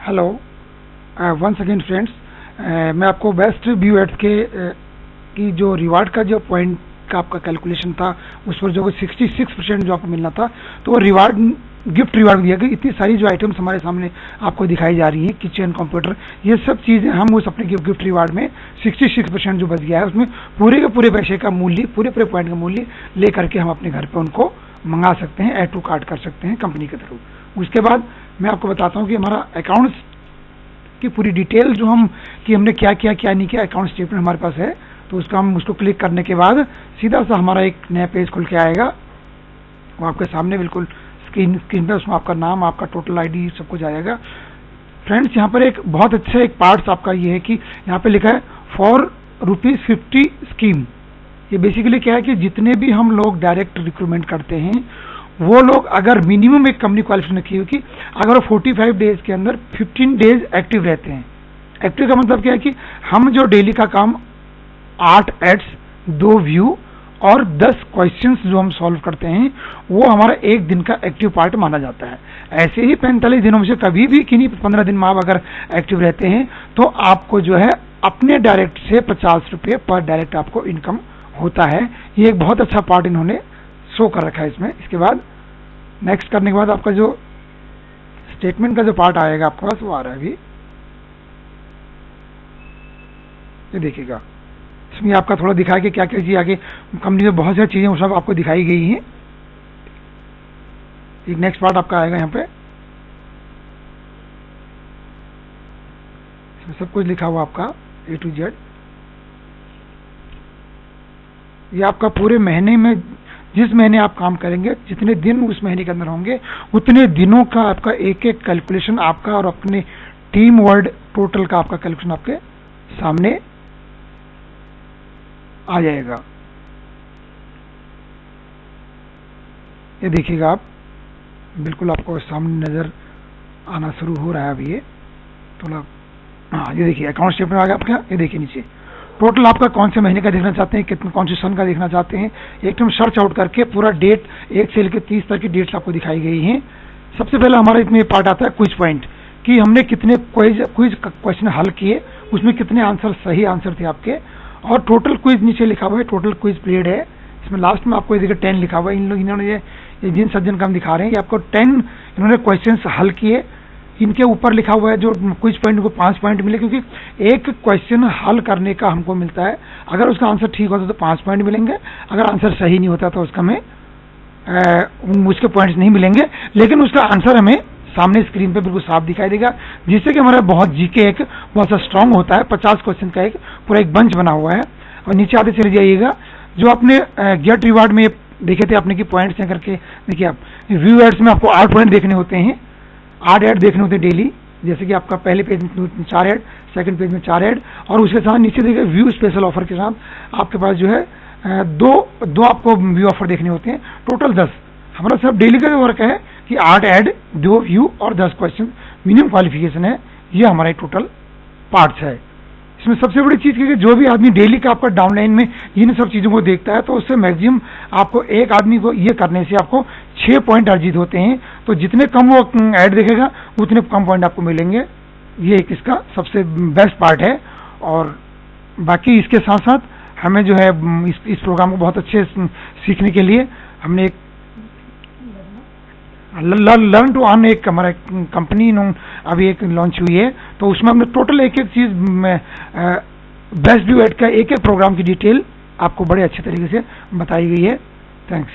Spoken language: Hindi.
हेलो वंस अगेन फ्रेंड्स, मैं आपको बेस्ट व्यू एड्स के की जो रिवार्ड का जो पॉइंट का आपका कैलकुलेशन था उस पर जो 66% जो आपको मिलना था, तो वो रिवार्ड गिफ्ट रिवार्ड दिया गया। इतनी सारी जो आइटम्स हमारे सामने आपको दिखाई जा रही हैं, किचन, कंप्यूटर, ये सब चीज़ें हम उस अपने गिफ्ट रिवार्ड में 66% जो बच गया है उसमें पूरे के पूरे पैसे का मूल्य, पूरे पॉइंट का मूल्य ले करके हम अपने घर पे उनको मंगा सकते हैं, ऐड टू कार्ट कर सकते हैं कंपनी के थ्रू। उसके बाद मैं आपको बताता हूँ कि हमारा अकाउंट्स की पूरी डिटेल जो हमने क्या किया क्या नहीं किया, अकाउंट स्टेटमेंट हमारे पास है। तो उसको क्लिक करने के बाद सीधा सा हमारा एक नया पेज खुल के आएगा, वो आपके सामने बिल्कुल स्क्रीन पे। उसमें आपका नाम, आपका टोटल आईडी सब कुछ आएगा। फ्रेंड्स, यहाँ पर एक बहुत अच्छा एक पार्ट्स आपका ये है कि यहाँ पे लिखा है फॉर ₹50 स्कीम। ये बेसिकली क्या है कि जितने भी हम लोग डायरेक्ट रिक्रूटमेंट करते हैं वो लोग अगर मिनिमम एक कंपनी क्वालिफिकेशन रखी हो कि अगर वो 45 डेज के अंदर 15 डेज एक्टिव रहते हैं। एक्टिव का मतलब क्या है कि हम जो डेली का काम 8 एड्स, 2 व्यू और 10 क्वेश्चंस जो हम सॉल्व करते हैं वो हमारा एक दिन का एक्टिव पार्ट माना जाता है। ऐसे ही 45 दिनों में से कभी भी किन्हीं 15 दिन में आप अगर एक्टिव रहते हैं तो आपको जो है अपने डायरेक्ट से ₹50 पर डायरेक्ट आपको इनकम होता है। ये एक बहुत अच्छा पार्ट इन्होंने शो कर रखा है इसमें। इसके बाद नेक्स्ट करने के बाद आपका जो स्टेटमेंट का जो पार्ट आएगा आपके पास वो आ रहा है अभी, ये देखिएगा। इसमें आपका थोड़ा दिखाया कि क्या क्या चीज़ आगे कंपनी में बहुत सारी चीज़ें वो सब आपको दिखाई गई हैं। एक नेक्स्ट पार्ट आपका आएगा यहाँ पे, इसमें सब कुछ लिखा हुआ आपका A to Z। ये आपका पूरे महीने में जिस महीने आप काम करेंगे, जितने दिन उस महीने के अंदर होंगे उतने दिनों का आपका एक एक कैलकुलेशन आपका और अपने टीम वर्ड टोटल का आपका कैलकुलेशन आपके सामने आ जाएगा। ये देखिएगा आप, बिल्कुल आपको सामने नजर आना शुरू हो रहा है अभी। ये थोड़ा, हाँ, ये देखिए अकाउंट स्टेटमेंट आ गया आपका। ये देखिए नीचे टोटल आपका कौन से महीने का देखना चाहते हैं, कितने कौन से सन का देखना चाहते हैं, एकदम सर्च आउट करके पूरा डेट 1 से लेकर 30 तक की डेट्स आपको दिखाई गई हैं। सबसे पहले हमारा इसमें पार्ट आता है क्विज पॉइंट, कि हमने कितने क्विज क्वेश्चन हल किए, उसमें कितने आंसर सही आंसर थे आपके, और टोटल क्विज नीचे लिखा हुआ है, टोटल क्विज पीरियड है। इसमें लास्ट में आपको देखिए 10 लिखा हुआ है। इन लोग इन्होंने ये जिन सज्जन का हम दिखा रहे हैं कि आपको 10 इन्होंने क्वेश्चन हल किए। इनके ऊपर लिखा हुआ है जो क्विज पॉइंट को 5 पॉइंट मिले, क्योंकि एक क्वेश्चन हल करने का हमको मिलता है। अगर उसका आंसर ठीक होता तो 5 पॉइंट मिलेंगे, अगर आंसर सही नहीं होता तो उसका हमें उसके पॉइंट्स नहीं मिलेंगे, लेकिन उसका आंसर हमें सामने स्क्रीन पे बिल्कुल साफ दिखाई देगा, जिससे कि हमारा बहुत जीके एक बहुत सा स्ट्रांग होता है। 50 क्वेश्चन का एक पूरा एक बंच बना हुआ है। और नीचे आते चले जाइएगा, जो आपने गेट रिवार्ड में देखे थे आपने कि पॉइंट्स हैं करके, देखिए आप व्यू एड्स में आपको 8 पॉइंट देखने होते हैं, 8 ऐड देखने होते हैं डेली। जैसे कि आपका पहले पेज में 4 ऐड, सेकंड पेज में 4 ऐड, और उसके साथ नीचे देखिए व्यू स्पेशल ऑफर के साथ आपके पास जो है दो आपको व्यू ऑफर देखने होते हैं। टोटल 10 हमारा सब डेली का वर्क है कि 8 ऐड, 2 व्यू और 10 क्वेश्चन मिनिमम क्वालिफिकेशन है। ये हमारा टोटल पार्ट्स है। इसमें सबसे बड़ी चीज़ कि जो भी आदमी डेली का आपका डाउनलाइन में इन सब चीज़ों को देखता है तो उससे मैक्सिमम आपको एक आदमी को ये करने से आपको 6 पॉइंट अर्जित होते हैं। तो जितने कम वो ऐड देखेगा उतने कम पॉइंट आपको मिलेंगे। ये एक इसका सबसे बेस्ट पार्ट है। और बाकी इसके साथ साथ हमें जो है इस प्रोग्राम को बहुत अच्छे सीखने के लिए हमने एक लर्न टू अर्न एक हमारा कंपनी अभी एक लॉन्च हुई है। तो उसमें हमने टोटल एक चीज़ बेस्ट व्यू एड का एक प्रोग्राम की डिटेल आपको बड़े अच्छे तरीके से बताई गई है। थैंक्स।